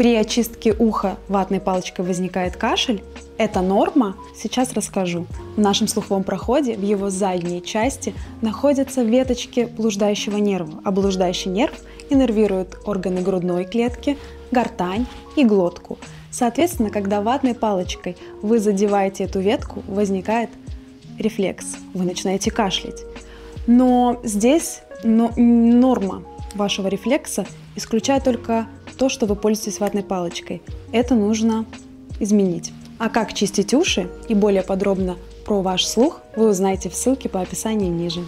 при очистке уха ватной палочкой возникает кашель, это норма? Сейчас расскажу. В нашем слуховом проходе, в его задней части, находятся веточки блуждающего нерва, а блуждающий нерв иннервирует органы грудной клетки, гортань и глотку. Соответственно, когда ватной палочкой вы задеваете эту ветку, возникает рефлекс, вы начинаете кашлять. Но здесь норма вашего рефлекса исключает только то, что вы пользуетесь ватной палочкой. Это нужно изменить. А как чистить уши и более подробно про ваш слух вы узнаете в ссылке по описанию ниже.